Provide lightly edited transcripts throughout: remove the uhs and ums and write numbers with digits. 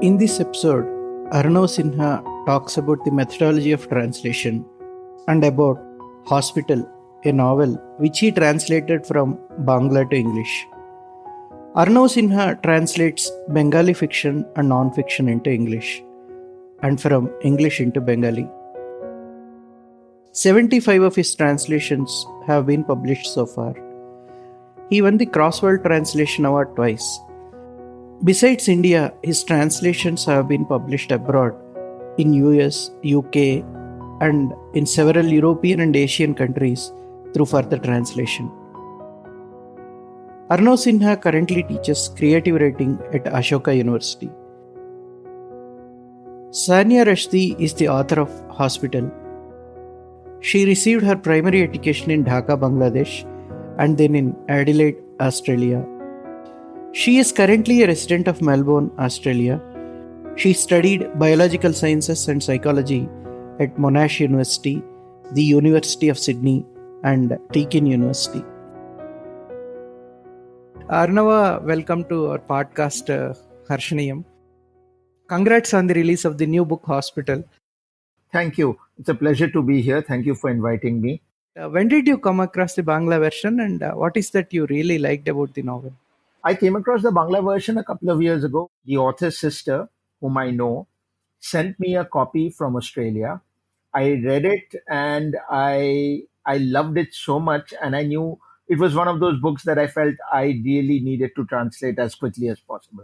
In this episode, Arunava Sinha talks about the methodology of translation and about Hospital, a novel which he translated from Bangla to English. Arunava Sinha translates Bengali fiction and nonfiction into English and from English into Bengali. 75 of his translations have been published so far. He won the Crossword Translation Award twice. Besides India, his translations have been published abroad in US, UK, and in several European and Asian countries through further translation. Arunava Sinha currently teaches creative writing at Ashoka University. Sanya Rushdie is the author of Hospital. She received her primary education in Dhaka, Bangladesh, and then in Adelaide, Australia. She is currently a resident of Melbourne, Australia. She studied biological sciences and psychology at Monash University, the University of Sydney, and Deakin University. Arunava, welcome to our podcast, Harshaneeyam. Congrats on the release of the new book, Hospital. Thank you. It's a pleasure to be here. Thank you for inviting me. When did you come across the Bangla version, and what is that you really liked about the novel? I came across the Bangla version a couple of years ago. The author's sister, whom I know, sent me a copy from Australia. I read it and I loved it so much, and I knew it was one of those books that I felt I really needed to translate as quickly as possible.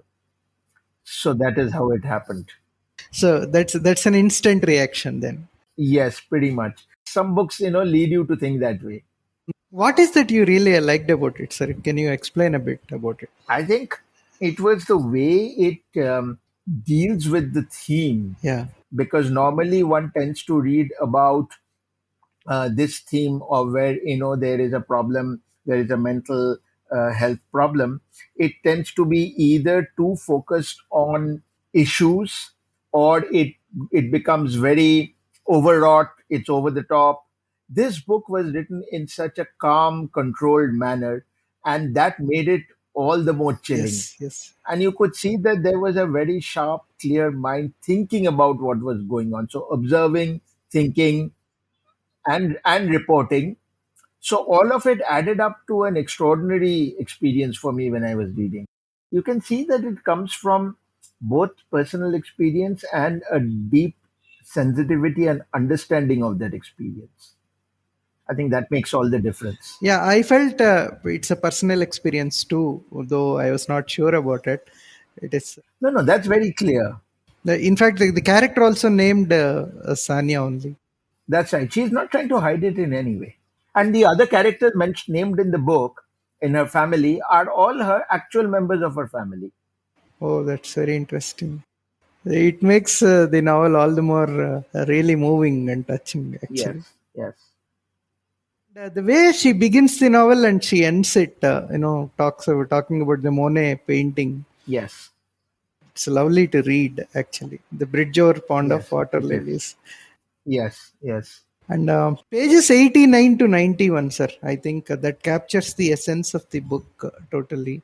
So that is how it happened. So that's an instant reaction then. Yes, pretty much. Some books, lead you to think that way. What is that you really liked about it, sir? Can you explain a bit about it? I think it was the way it deals with the theme. Yeah. Because normally one tends to read about this theme of where there is a problem, there is a mental health problem. It tends to be either too focused on issues, or it becomes very overwrought, it's over the top. This book was written in such a calm, controlled manner, and that made it all the more chilling. Yes. And you could see that there was a very sharp, clear mind thinking about what was going on. So observing, thinking, and reporting. So all of it added up to an extraordinary experience for me when I was reading. You can see that it comes from both personal experience and a deep sensitivity and understanding of that experience. I think that makes all the difference. Yeah, I felt it's a personal experience too, although I was not sure about it. It is. No, that's very clear. In fact, the character also named Sanya only. That's right. She's not trying to hide it in any way. And the other characters named in the book, in her family, are all her actual members of her family. Oh, that's very interesting. It makes the novel all the more really moving and touching, actually. Yes. The way she begins the novel and she ends it, talking about the Monet painting. Yes. It's lovely to read, actually. The bridge over pond of water lilies. Yes. And pages 89 to 91, sir. I think that captures the essence of the book totally,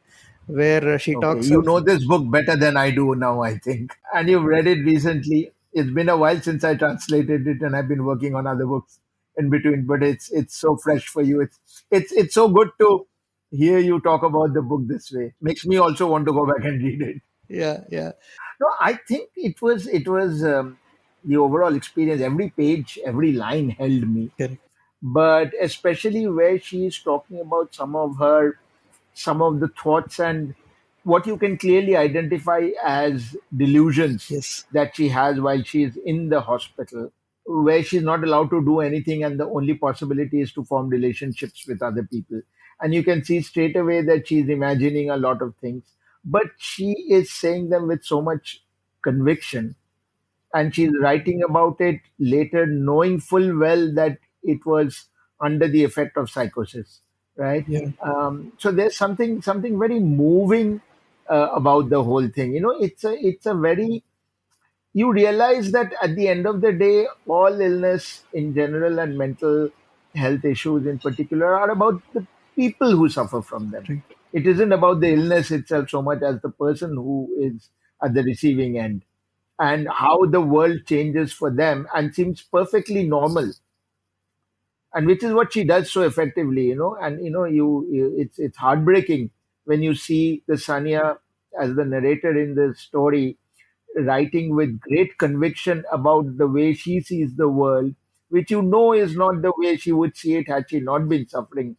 where she talks. You know this book better than I do now, I think. And you've read it recently. It's been a while since I translated it, and I've been working on other books in between. But it's so fresh for you. It's so good to hear you talk about the book this way. Makes me also want to go back and read it. Yeah. No, I think it was the overall experience. Every page, every line held me. Correct. But especially where she is talking about some of the thoughts and what you can clearly identify as delusions that she has while she is in the hospital, where she's not allowed to do anything, and the only possibility is to form relationships with other people. And you can see straight away that she's imagining a lot of things, but she is saying them with so much conviction, and she's writing about it later knowing full well that it was under the effect of psychosis, right? Yeah. So there's something very moving about the whole thing. It's a very, you realize that at the end of the day, all illness in general and mental health issues in particular are about the people who suffer from them. Right. It isn't about the illness itself so much as the person who is at the receiving end, and how the world changes for them and seems perfectly normal, and which is what she does so effectively, and it's heartbreaking when you see the Sanya as the narrator in the story writing with great conviction about the way she sees the world, which is not the way she would see it had she not been suffering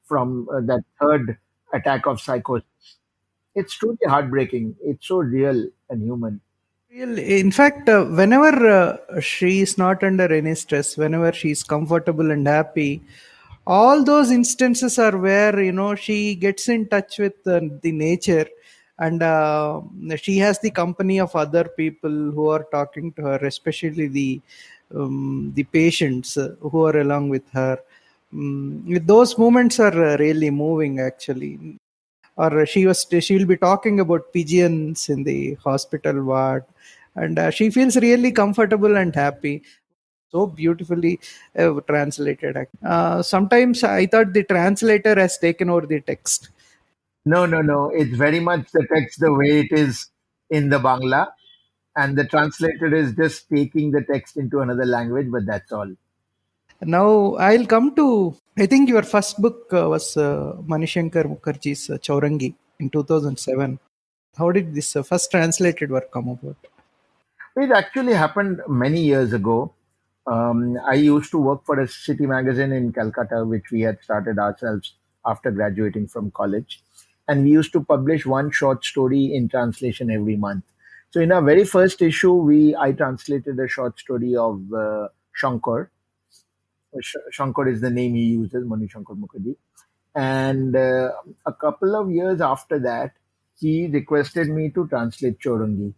from that third attack of psychosis. It's truly heartbreaking. It's so real and human. In fact, whenever she is not under any stress, whenever she is comfortable and happy, all those instances are where she gets in touch with the nature, and she has the company of other people who are talking to her, especially the patients who are along with her. Those moments are really moving, actually. Or she will be talking about pigeons in the hospital ward, and she feels really comfortable and happy. So beautifully translated. Sometimes I thought the translator has taken over the text. No, no, no. It's very much the text the way it is in the Bangla, and the translator is just taking the text into another language, but that's all. Now I'll come to, I think your first book was Manishankar Mukherjee's Chaurangi in 2007. How did this first translated work come about? It actually happened many years ago. I used to work for a city magazine in Calcutta, which we had started ourselves after graduating from college. And we used to publish one short story in translation every month. So in our very first issue, I translated a short story of Shankar. Shankar is the name he uses, Mani Shankar Mukherjee. And a couple of years after that, he requested me to translate Chorangi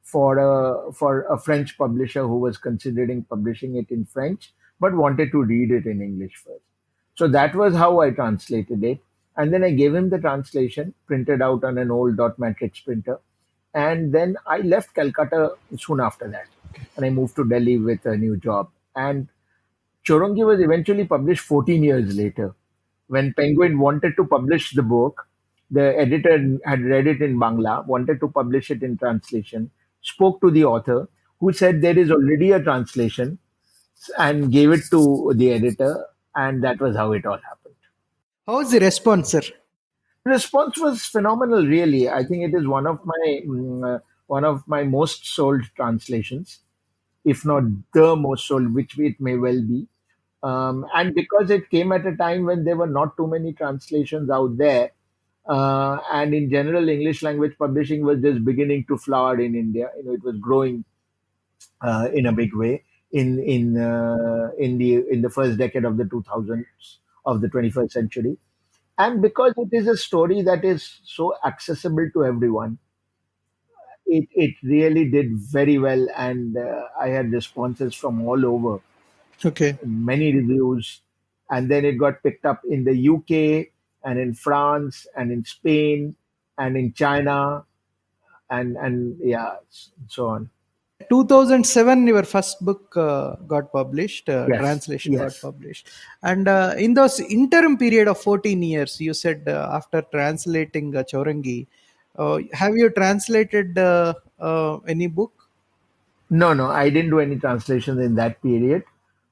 for a French publisher who was considering publishing it in French but wanted to read it in English first. So that was how I translated it. And then I gave him the translation printed out on an old dot matrix printer. And then I left Calcutta soon after that. And I moved to Delhi with a new job. And Chorongi was eventually published 14 years later. When Penguin wanted to publish the book, the editor had read it in Bangla, wanted to publish it in translation, spoke to the author, who said there is already a translation, and gave it to the editor, and that was how it all happened. How was the response, sir? The response was phenomenal, really. I think it is one of my most sold translations, if not the most sold, which it may well be. And because it came at a time when there were not too many translations out there, and in general, English language publishing was just beginning to flower in India. It was growing in a big way in the first decade of the 2000s of the 21st century. And because it is a story that is so accessible to everyone, it really did very well, and I had responses from all over, Okay. many reviews, and then it got picked up in the UK and in France and in Spain and in China, and yeah, so on. 2007 your first book got published, Yes, translation got yes. published, and in those interim period of 14 years, you said after translating Chaurangi, have you translated any book? No, no, I didn't do any translations in that period.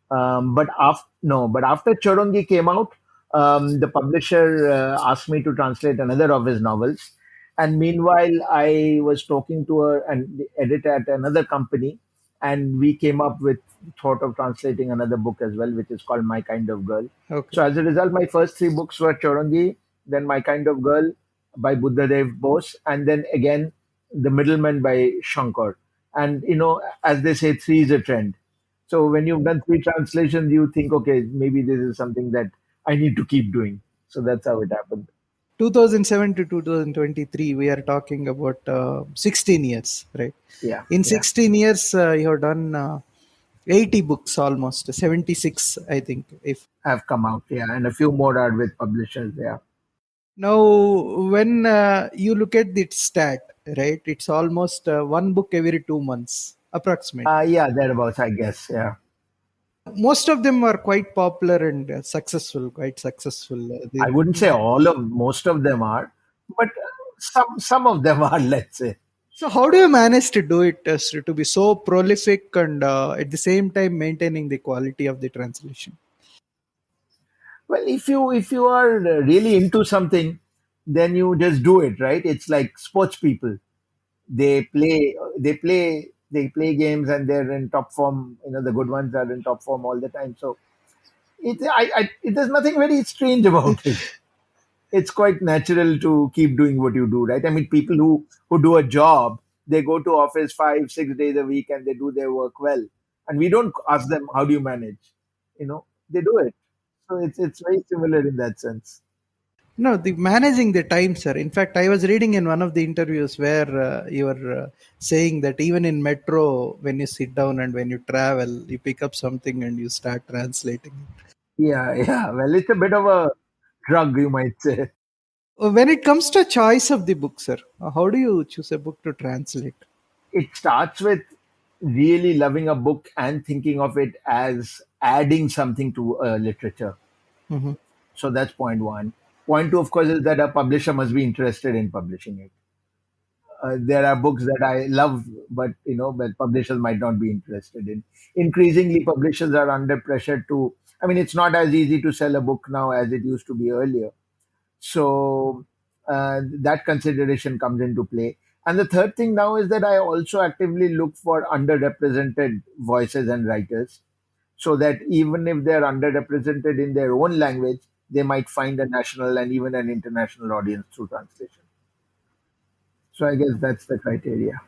But after no, but after Chorongi came out, the publisher asked me to translate another of his novels. And meanwhile, I was talking to the editor at another company, and we came up with thought of translating another book as well, which is called My Kind of Girl. Okay. So as a result, my first three books were Chorongi, then My Kind of Girl by Buddhadev Bose, and then again The Middleman by Shankar. And as they say, three is a trend. So when you've done three translations, you think, okay, maybe this is something that I need to keep doing. So that's how it happened. 2007 to 2023, we are talking about 16 years, right? Yeah, In yeah. 16 years, you have done 80 books, almost 76, I think. If Have come out, yeah, and a few more are with publishers. Yeah. now, when you look at the stat, right, it's almost one book every 2 months, approximately. Yeah, thereabouts, I guess. Yeah. Most of them are quite popular and successful, quite successful. I wouldn't say most of them are, but some of them are, let's say. So how do you manage to do it, to be so prolific and at the same time maintaining the quality of the translation? Well, if you are really into something, then you just do it, right? It's like sports people. They play games and they're in top form. The good ones are in top form all the time. So there's nothing very strange about it. It's quite natural to keep doing what you do, right? I mean, people who do a job, they go to office 5 6 days a week and they do their work well, and we don't ask them how do you manage. They do it. So it's very similar in that sense. No, the managing the time, sir. In fact, I was reading in one of the interviews where you were saying that even in metro, when you sit down and when you travel, you pick up something and you start translating. Yeah, yeah. Well, it's a bit of a drug, you might say. When it comes to choice of the book, sir, how do you choose a book to translate? It starts with really loving a book and thinking of it as adding something to literature. Hmm. So that's point one. Point two, of course, is that a publisher must be interested in publishing it. There are books that I love, but publishers might not be interested in. Increasingly, publishers are under pressure to. I mean, it's not as easy to sell a book now as it used to be earlier. So that consideration comes into play. And the third thing now is that I also actively look for underrepresented voices and writers, so that even if they're underrepresented in their own language, they might find a national and even an international audience through translation. So I guess that's the criteria.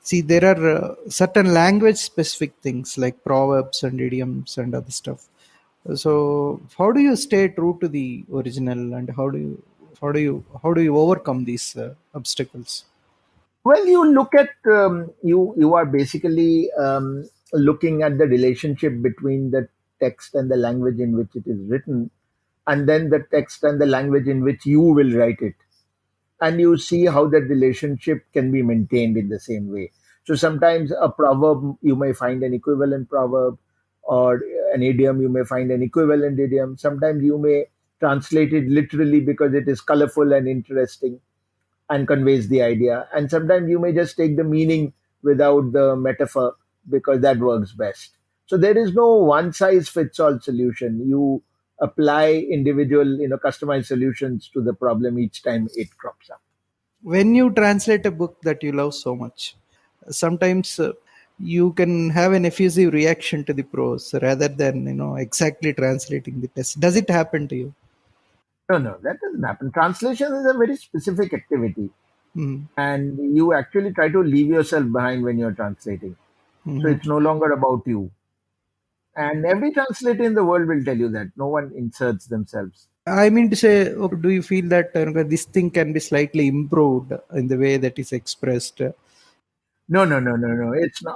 See, there are certain language specific things like proverbs and idioms and other stuff. So, how do you stay true to the original, and how do you overcome these obstacles? Well, you look at you are basically looking at the relationship between the text and the language in which it is written, and then the text and the language in which you will write it, and you see how that relationship can be maintained in the same way. So sometimes a proverb you may find an equivalent proverb, or an idiom you may find an equivalent idiom. Sometimes you may translate it literally because it is colorful and interesting and conveys the idea. And sometimes you may just take the meaning without the metaphor because that works best. So there is no one size fits all solution. You apply individual, customized solutions to the problem each time it crops up. When you translate a book that you love so much, sometimes you can have an effusive reaction to the prose rather than exactly translating the text. Does it happen to you? No, no, that doesn't happen. Translation is a very specific activity, Mm-hmm. and you actually try to leave yourself behind when you're translating. So Mm-hmm. it's no longer about you. And every translator in the world will tell you that no one inserts themselves. I mean to say, do you feel that this thing can be slightly improved in the way that is expressed? No, no, no, no, no. It's not.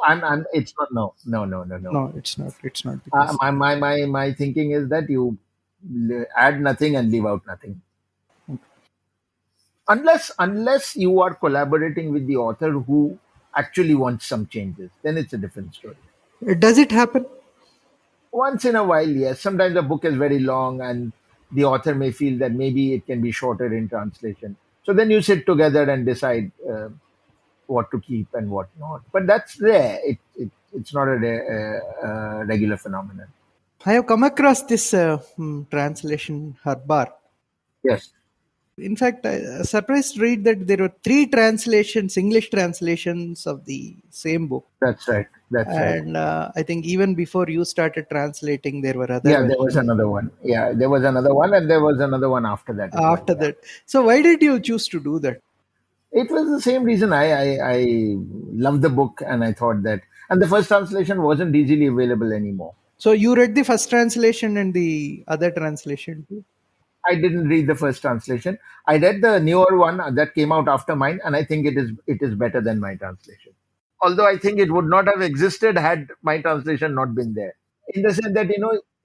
It's not. No, no, no, no, no. No, it's not. It's not the case. My thinking is that you add nothing and leave out nothing. Unless you are collaborating with the author who actually wants some changes, then it's a different story. Does it happen? Once in a while, yes. Sometimes a book is very long and the author may feel that maybe it can be shorter in translation. So then you sit together and decide what to keep and what not. But that's rare. It's not a regular phenomenon. I have come across this translation Harbar. Yes, In fact, I was surprised to read that there were three translations, English translations of the same book. that's right. That's right. And I think even before you started translating, there were other Yeah, there was versions another one. Yeah, there was another one, and there was another one after that as well. after Yeah, that. So, why did you choose to do that? it was the same reason. I loved the book, and I thought that, and the first translation wasn't easily available anymore. So, you read the first translation and the other translation too? I didn't read the first translation. I read the newer one that came out after mine, and I think it is better than my translation. Although I think it would not have existed had my translation not been there. In the sense that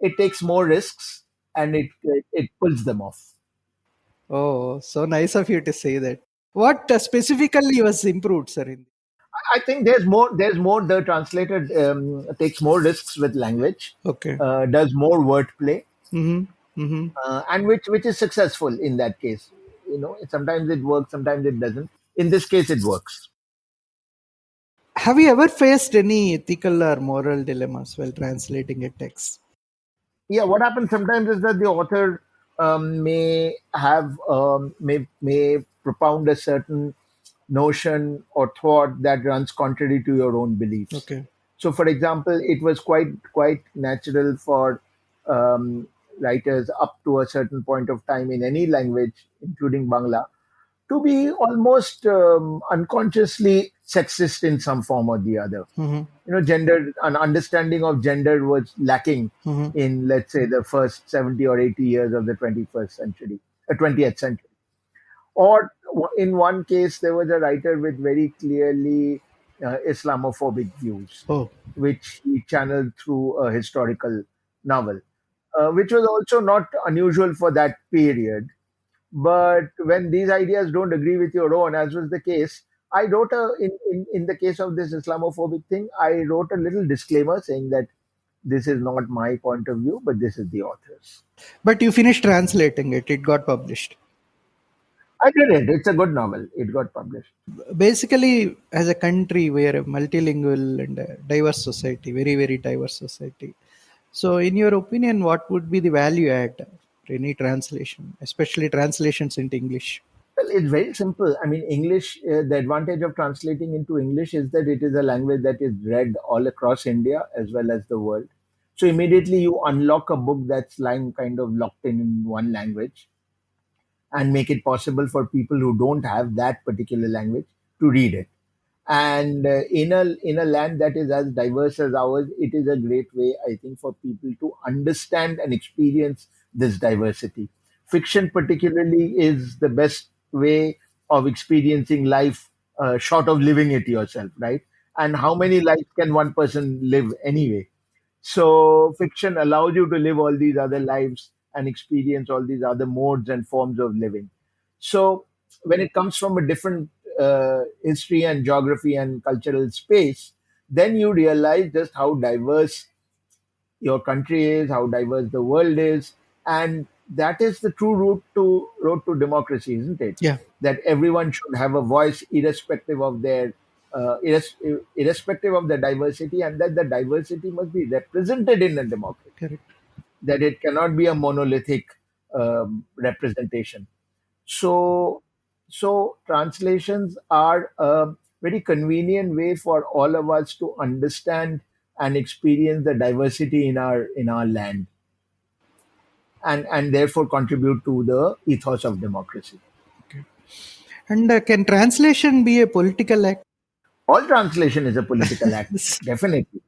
it takes more risks and it pulls them off. Oh, so nice of you to say that. What specifically was improved, sir? I think there's more. The translator takes more risks with language, Okay. does more wordplay, Mm-hmm. Mm-hmm. and which is successful in that case. Sometimes it works, sometimes it doesn't. In this case, it works. Have you ever faced any ethical or moral dilemmas while translating a text? Yeah, what happens sometimes is that the author may have may propound a certain notion or thought that runs contrary to your own beliefs. Okay. So, for example, it was quite natural for um, writers up to a certain point of time in any language, including Bangla, to be almost unconsciously sexist in some form or the other. Mm-hmm. Gender, an understanding of gender was lacking Mm-hmm. in, let's say, the first 70 or 80 years of the 21st century, 20th century. Or in one case, there was a writer with very clearly Islamophobic views, Oh. which he channeled through a historical novel, which was also not unusual for that period. But when these ideas don't agree with your own, as was the case, I wrote in the case of this Islamophobic thing, I wrote a little disclaimer saying that this is not my point of view, but this is the author's. But you finished translating it, it got published. I did it. It's a good novel. It got published. Basically, as a country, we are a multilingual and a diverse society, very, very diverse society. So, in your opinion, what would be the value add for any translation, especially translations into English? Well, it's very simple. I mean, English, the advantage of translating into English is that it is a language that is read all across India as well as the world. So immediately you unlock a book that's lying kind of locked in one language and make it possible for people who don't have that particular language to read it. And in a land that is as diverse as ours, it is a great way, I think, for people to understand and experience this diversity. Fiction, particularly, is the best way of experiencing life, short of living it yourself, right? And how many lives can one person live anyway? So fiction allows you to live all these other lives and experience all these other modes and forms of living. So when it comes from a different history and geography and cultural space, then you realize just how diverse your country is, how diverse the world is, and that is the true road to democracy, isn't it? Yeah, That everyone should have a voice, irrespective of their irrespective of the diversity, and that the diversity must be represented in a democracy. correct. That it cannot be a monolithic representation. So, so translations are a very convenient way for all of us to understand and experience the diversity in our land, and therefore contribute to the ethos of democracy. Okay. And can translation be a political act? All translation is a political act, definitely,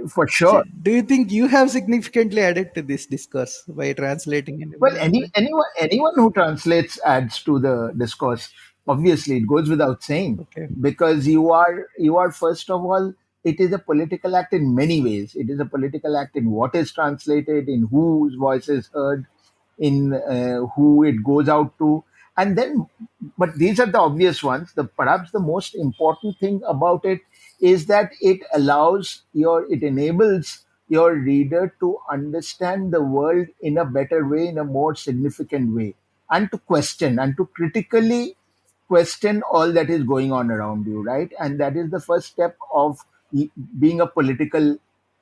for sure. Do you think you have significantly added to this discourse by translating in Well, any language? anyone who translates adds to the discourse. Obviously, it goes without saying, Okay, because you are first of all, it is a political act in many ways. It is a political act in what is translated, in whose voice is heard, in who it goes out to, and then, but these are the obvious ones. The perhaps the most important thing about it is that it enables your reader to understand the world in a better way, in a more significant way, and to question and to critically question all that is going on around you, right? And that is the first step of being a political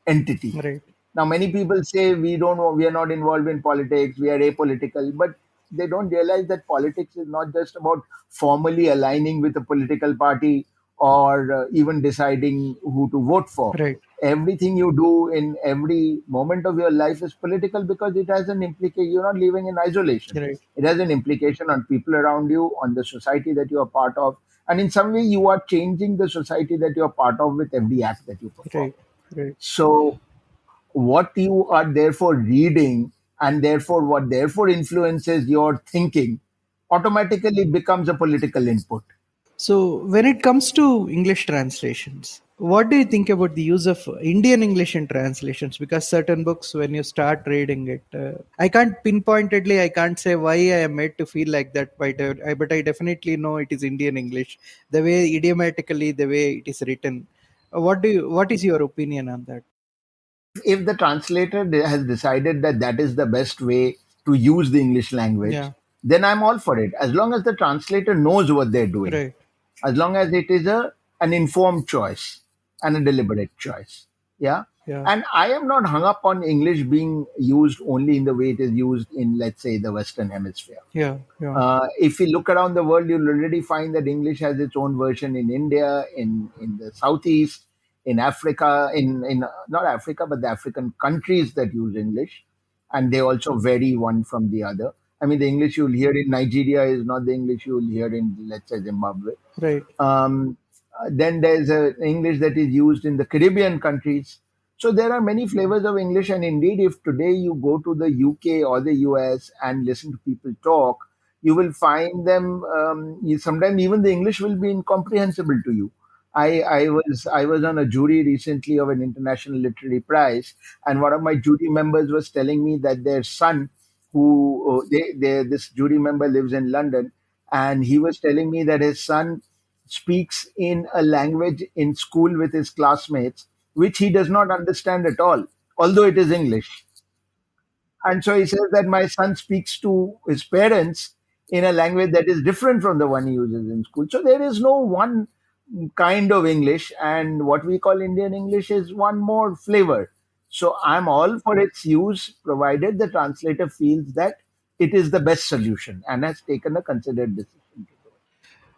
entity. right, Now, many people say we are not involved in politics, we are apolitical, but they don't realize that politics is not just about formally aligning with a political party or even deciding who to vote for. right, Everything you do in every moment of your life is political because it has an implication. You're not living in isolation. right, It has an implication on people around you, on the society that you are part of, and in some way, you are changing the society that you are part of with every act that you perform. right, right. So, what you are therefore reading and therefore what therefore influences your thinking automatically becomes a political input. So, when it comes to English translations, what do you think about the use of Indian English in translations? Because certain books, when you start reading it, I can't pinpointedly, I can't say why I am made to feel like that, but I definitely know it is Indian English, the way idiomatically, the way it is written. What is your opinion on that? If the translator has decided that that is the best way to use the English language, Yeah, then I'm all for it. As long as the translator knows what they're doing, Right. as long as it is an informed choice and a deliberate choice. Yeah. Yeah. And I am not hung up on English being used only in the way it is used in, let's say, the Western Hemisphere. Yeah. Yeah. If you look around the world, you'll already find that English has its own version in India, in the Southeast, in Africa, in not Africa, but the African countries that use English. And they also vary one from the other. I mean, the English you'll hear in Nigeria is not the English you'll hear in, let's say, Zimbabwe. Right. Then there's English that is used in the Caribbean countries. So there are many flavors of English, and indeed, if today you go to the UK or the US and listen to people talk, you will find them. Sometimes even the English will be incomprehensible to you. I was on a jury recently of an international literary prize, and one of my jury members was telling me that their son, who this jury member lives in London, and he was telling me that his son speaks in a language in school with his classmates which he does not understand at all, although it is English. And so he says that my son speaks to his parents in a language that is different from the one he uses in school. So there is no one kind of English, and what we call Indian English is one more flavor. So I'm all for its use, provided the translator feels that it is the best solution and has taken a considered decision.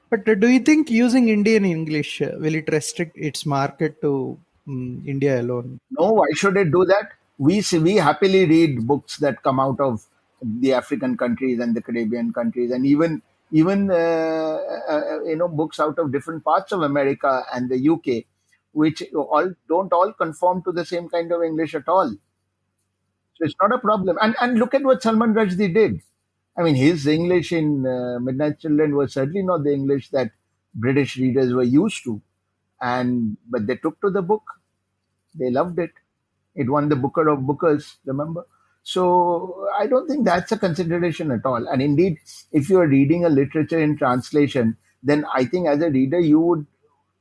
But do you think using Indian English will it restrict its market to India alone? No, why should it do that? We happily read books that come out of the African countries and the Caribbean countries, and even books out of different parts of America and the UK, which all conform to the same kind of English at all. So it's not a problem. And look at what Salman Rushdie did. I mean, his English in Midnight Children was certainly not the English that British readers were used to, and but they took to the book. They loved it. It won the Booker of Bookers, remember? So I don't think that's a consideration at all. And indeed, if you are reading a literature in translation, then I think as a reader you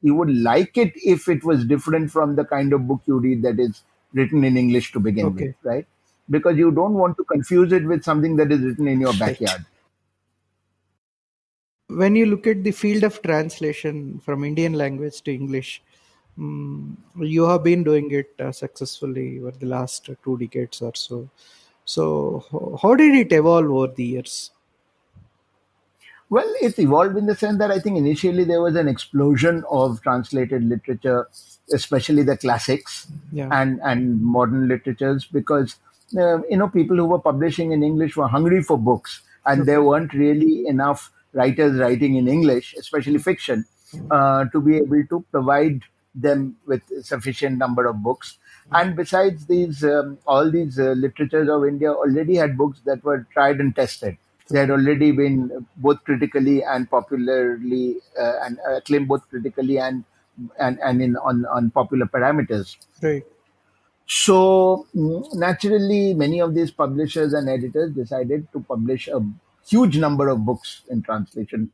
would like it if it was different from the kind of book you read that is written in English to begin with, Okay. right? Because you don't want to confuse it with something that is written in your Right. backyard. When you look at the field of translation from Indian language to English, you have been doing it successfully over the last 2 decades or so. So, how did it evolve over the years? Well, it's evolved in the sense that I think initially there was an explosion of translated literature, especially the classics Yeah. and modern literatures, because people who were publishing in English were hungry for books, and there Okay. weren't really enough writers writing in English, especially fiction, to be able to provide them with sufficient number of books. And besides these, all these literatures of India already had books that were tried and tested. They had already been both critically and popularly and acclaimed both critically and in on popular parameters. Right. So naturally, many of these publishers and editors decided to publish a huge number of books in translation.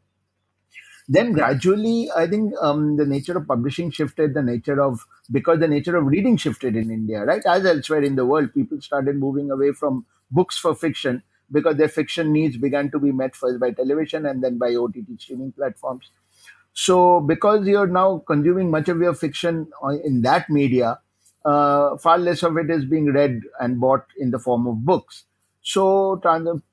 Then gradually, I think the nature of publishing shifted, because the nature of reading shifted in India, right? As elsewhere in the world, people started moving away from books for fiction because their fiction needs began to be met first by television and then by OTT streaming platforms. So, because you're now consuming much of your fiction in that media, far less of it is being read and bought in the form of books. So,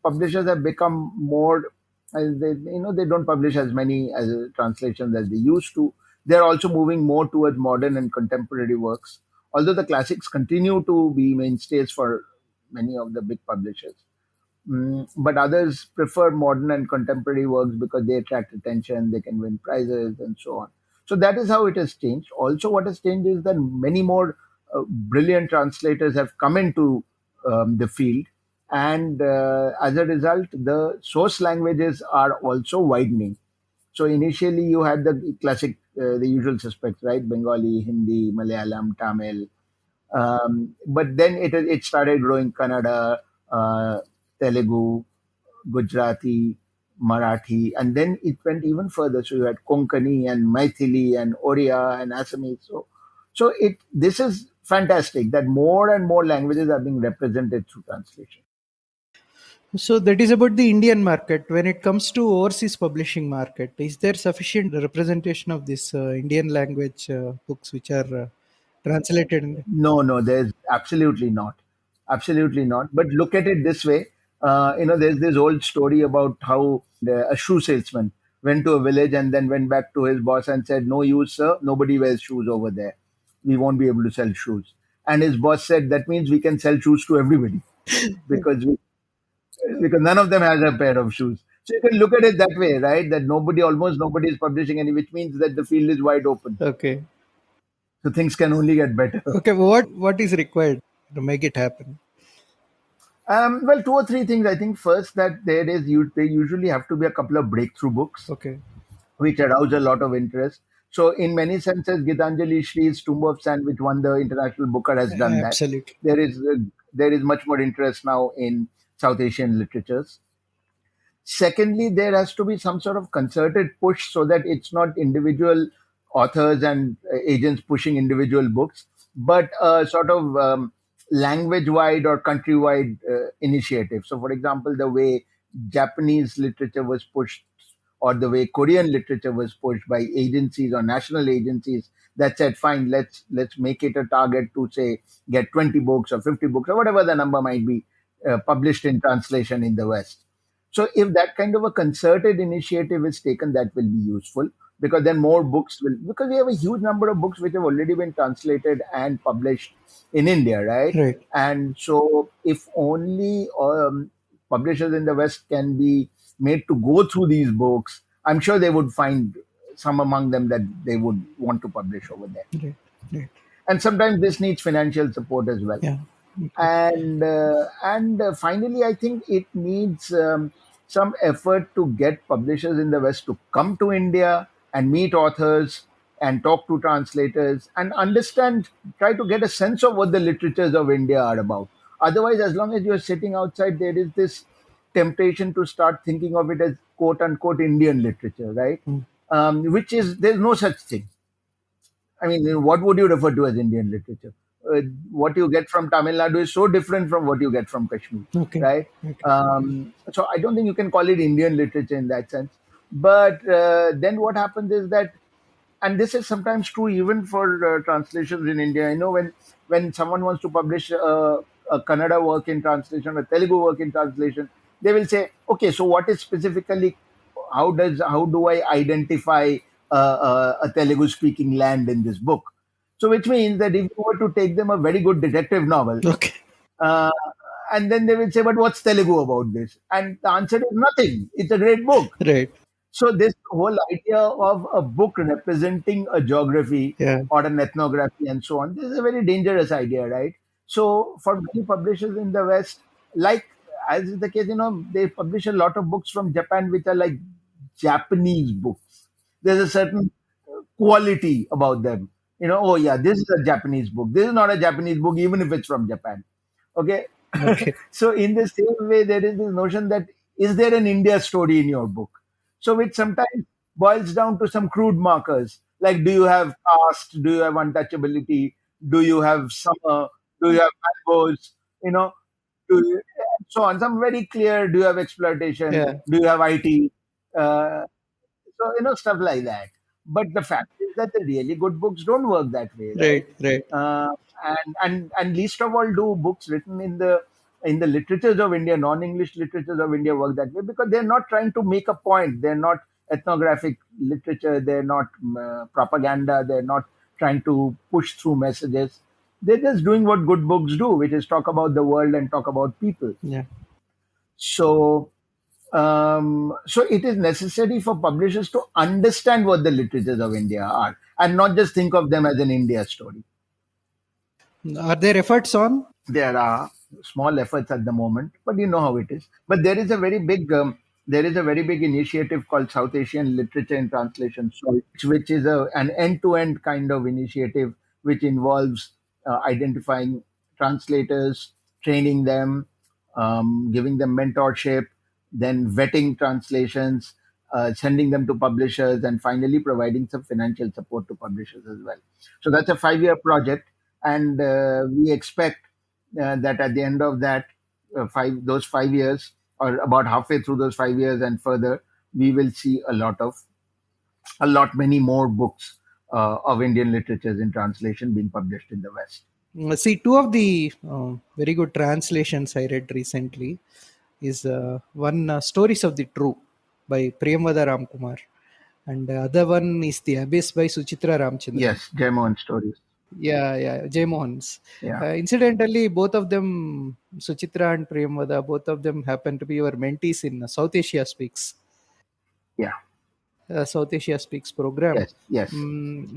publishers have become more. They don't publish as many translations as they used to. They're also moving more towards modern and contemporary works. Although the classics continue to be mainstays for many of the big publishers. But others prefer modern and contemporary works because they attract attention, they can win prizes, and so on. So that is how it has changed. Also, what has changed is that many more brilliant translators have come into the field, and as a result, the source languages are also widening. So initially, you had the classic, the usual suspects, right? Bengali, Hindi, Malayalam, Tamil, but then it started growing Kannada, uh, Telugu, Gujarati, Marathi, and then it went even further. So you had Konkani and Maithili and Oriya and Assamese. So this is fantastic that more and more languages are being represented through translation. So that is about the Indian market. When it comes to overseas publishing market, is there sufficient representation of this Indian language books which are translated? No, no, there's absolutely not. Absolutely not. But look at it this way. There's this old story about how a shoe salesman went to a village and then went back to his boss and said, "No use, sir. Nobody wears shoes over there. We won't be able to sell shoes." And his boss said, "That means we can sell shoes to everybody because because none of them has a pair of shoes." So you can look at it that way, right? That almost nobody is publishing any, which means that the field is wide open. Okay. So things can only get better. Okay. What is required to make it happen? Well, two or three things. I think first that they usually have to be a couple of breakthrough books Okay. which arouse a lot of interest. So in many senses, Gitanjali Shri's Tomb of Sand, which won the International Booker, has done that. Absolutely. There is much more interest now in South Asian literatures. Secondly, there has to be some sort of concerted push so that it's not individual authors and agents pushing individual books, but a sort of language-wide or country-wide initiative. So, for example, the way Japanese literature was pushed or the way Korean literature was pushed by agencies or national agencies that said, fine, let's make it a target to say get 20 books or 50 books or whatever the number might be published in translation in the West. So if that kind of a concerted initiative is taken, that will be useful because then more books will, because we have a huge number of books which have already been translated and published in India, right? Right. And so if only publishers in the West can be made to go through these books, I'm sure they would find some among them that they would want to publish over there. Right. Right. And sometimes this needs financial support as well. Yeah. And finally, I think it needs some effort to get publishers in the West to come to India and meet authors and talk to translators and understand, try to get a sense of what the literatures of India are about. Otherwise, as long as you're sitting outside, there is this temptation to start thinking of it as quote unquote Indian literature, right? Which is, there's no such thing. I mean, what would you refer to as Indian literature? What you get from Tamil Nadu is so different from what you get from Kashmir, Okay. right? Okay. So I don't think you can call it Indian literature in that sense. But then what happens is that, and this is sometimes true even for translations in India. When someone wants to publish a Kannada work in translation, a Telugu work in translation, they will say, okay, so what is specifically, how do I identify a Telugu speaking land in this book? So which means that if you were to take them a very good detective novel, Okay. uh, and then they will say, but what's Telugu about this? And the answer is nothing. It's a great book. Right. So this whole idea of a book representing a geography Yeah. or an ethnography and so on, this is a very dangerous idea, right? So for many publishers in the West, like as is the case, they publish a lot of books from Japan which are like Japanese books. There's a certain quality about them. Oh yeah, this is a Japanese book. This is not a Japanese book, even if it's from Japan. Okay. Okay. So in the same way, there is this notion that is there an India story in your book? So which sometimes boils down to some crude markers like do you have caste, do you have untouchability, do you have summer, do you have mangoes, do you, so on. Some very clear. Do you have exploitation? Yeah. Do you have IT? Uh, so stuff like that. But the fact is that the really good books don't work that way, right? Right. And least of all do books written in the literatures of India, non-English literatures of India work that way because they're not trying to make a point. They're not ethnographic literature. They're not propaganda. They're not trying to push through messages. They're just doing what good books do, which is talk about the world and talk about people. Yeah. So it is necessary for publishers to understand what the literatures of India are and not just think of them as an India story. Are there efforts on? There are small efforts at the moment, but you know how it is. But there is a very big initiative called South Asian Literature in Translation, which is an end-to-end kind of initiative which involves identifying translators, training them, giving them mentorship, then vetting translations, sending them to publishers, and finally providing some financial support to publishers as well. So that's a 5-year project, and we expect that at the end of those 5 years, or about halfway through those 5 years and further, we will see a lot many more books of Indian literatures in translation being published in the West. See, two of the very good translations I read recently is one Stories of the True by Priyamvada Ramkumar, and the other one is The Abyss by Suchitra Ramchandran. Yes, Jaimon stories. Yeah, J. Mohans. Yeah, Incidentally, both of them, Suchitra and Priyamvada, both of them happen to be your mentees in South Asia Speaks. yeah, South Asia Speaks program. yes, yes.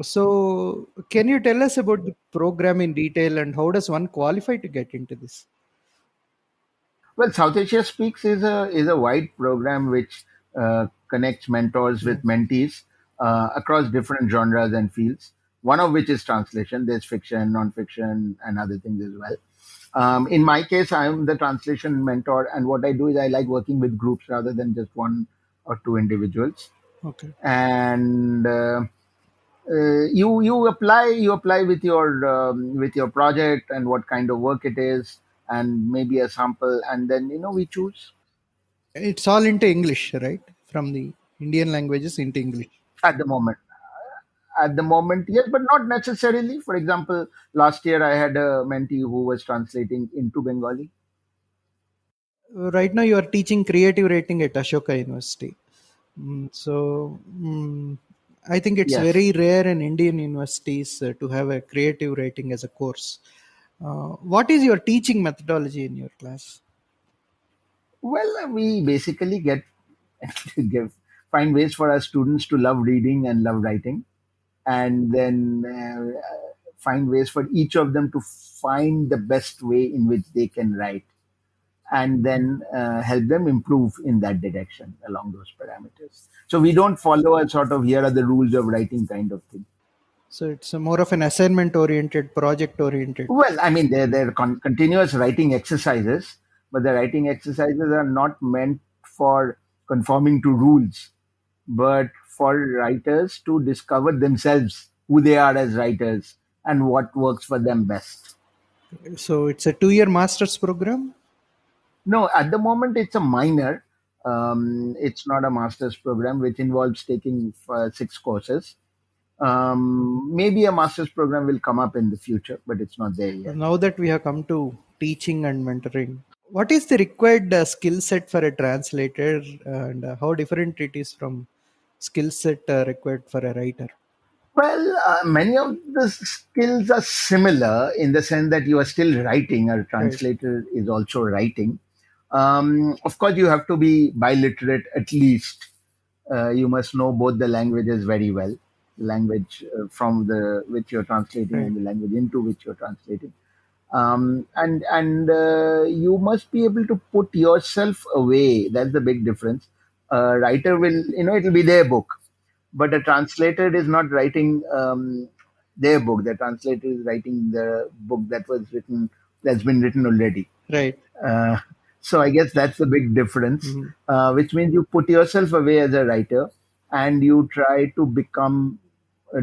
So, can you tell us about the program in detail and how does one qualify to get into this? Well, South Asia Speaks is a wide program which connects mentors Yeah. with mentees across different genres and fields. One of which is translation. There's fiction, non-fiction, and other things as well. In my case, I'm the translation mentor, and what I do is I like working with groups rather than just one or two individuals. Okay. And you apply with your project and what kind of work it is, and maybe a sample, and then we choose It's all into English, right? From the Indian languages into English. at the moment. At the moment, yes, but not necessarily. For example, last year I had a mentee who was translating into Bengali. Right now, you are teaching creative writing at Ashoka University. I think it's Yes. very rare in Indian universities to have a creative writing as a course. What is your teaching methodology in your class? Well, we basically get to give find ways for our students to love reading and love writing, and then find ways for each of them to find the best way in which they can write, and then help them improve in that direction along those parameters. So we don't follow a sort of here are the rules of writing kind of thing. So it's a more of an assignment oriented, project oriented. Well, I mean, they're continuous writing exercises, but the writing exercises are not meant for conforming to rules, but for writers to discover themselves who they are as writers and what works for them best. So it's a 2 year master's program. No, at the moment it's a minor. It's not a master's program, which involves taking 6 courses. Maybe a master's program will come up in the future, but it's not there yet. Now that we have come to teaching and mentoring, what is the required skill set for a translator, and how different it is from skill set required for a writer? Well, many of the skills are similar in the sense that you are still writing. A Right. translator is also writing. Of course, you have to be biliterate at least. You must know both the languages very well, language from the which you're translating Right. and the language into which you're translating. And you must be able to put yourself away. That's the big difference. A writer will, it'll be their book, but a translator is not writing their book. The translator is writing the book that's been written already. Right. uh, so I guess that's the big difference, Mhm. which means you put yourself away as a writer and you try to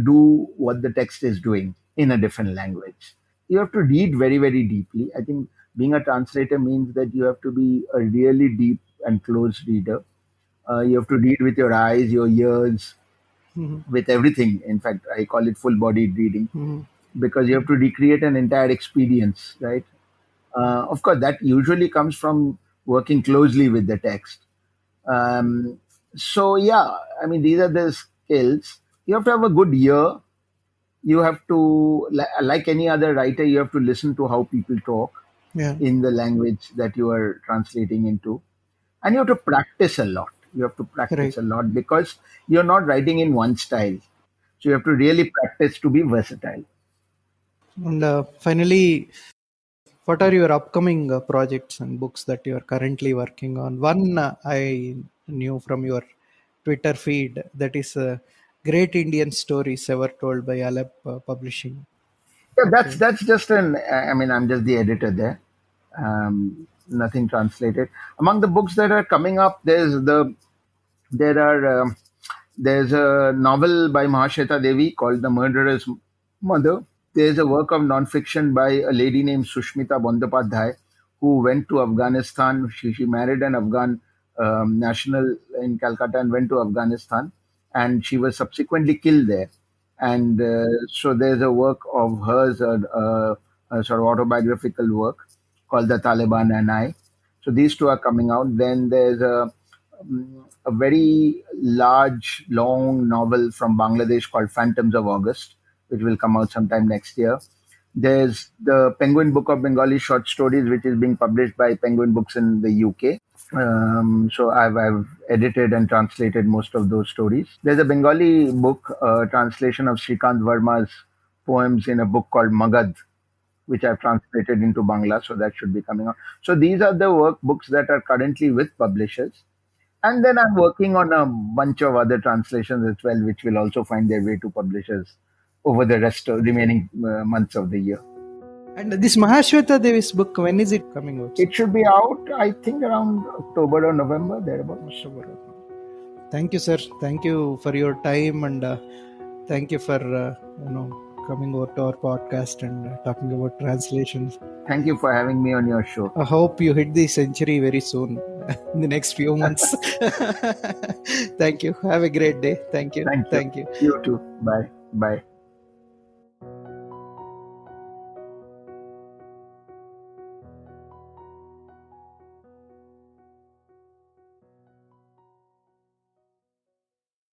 do what the text is doing in a different language. You have to read very, very deeply. I think being a translator means that you have to be a really deep and close reader. You have to read with your eyes, your ears, Mhm. with everything. In fact, I call it full bodied reading Mhm. because you have to recreate an entire experience, right? Of course, that usually comes from working closely with the text. Um, so, yeah, I mean, these are the skills. You have to have a good ear. You have to, like any other writer, you have to listen to how people talk Yeah. in the language that you are translating into. And you have to practice a lot. You have to Right. practice a lot because you're not writing in one style. So you have to really practice to be versatile. And finally, what are your upcoming projects and books that you are currently working on? One I knew from your Twitter feed, that is Great Indian Stories Ever Told by Alep Publishing. Yeah, Okay. that's just I mean, I'm just the editor there. Nothing translated. Among the books that are coming up, there are there's a novel by Mahashweta Devi called The Murderer's Mother. There's a work of nonfiction by a lady named Sushmita Bandopadhyay, who went to Afghanistan. She married an Afghan national in Calcutta and went to Afghanistan, and she was subsequently killed there. And so there's a work of hers, a sort of autobiographical work called The Taliban and I. So these two are coming out. Then there's a very large, long novel from Bangladesh called Phantoms of August, which will come out sometime next year. There's the Penguin Book of Bengali Short Stories, which is being published by Penguin Books in the UK. So I've edited and translated most of those stories. There's a Bengali book, translation of Shrikant Verma's poems in a book called Magad, which I've translated into Bangla. So that should be coming out. So these are the workbooks that are currently with publishers. And then I'm working on a bunch of other translations as well, which will also find their way to publishers over the remaining months of the year. And this Mahashweta Devi's book, when is it coming out? It should be out, I think, around October or November, thereabouts. Thank you, sir. Thank you for your time, and thank you for coming over to our podcast and talking about translations. Thank you for having me on your show. I hope you hit the century very soon, in the next few months. Thank you. Have a great day. Thank you. Thank you. You too. Bye. Bye.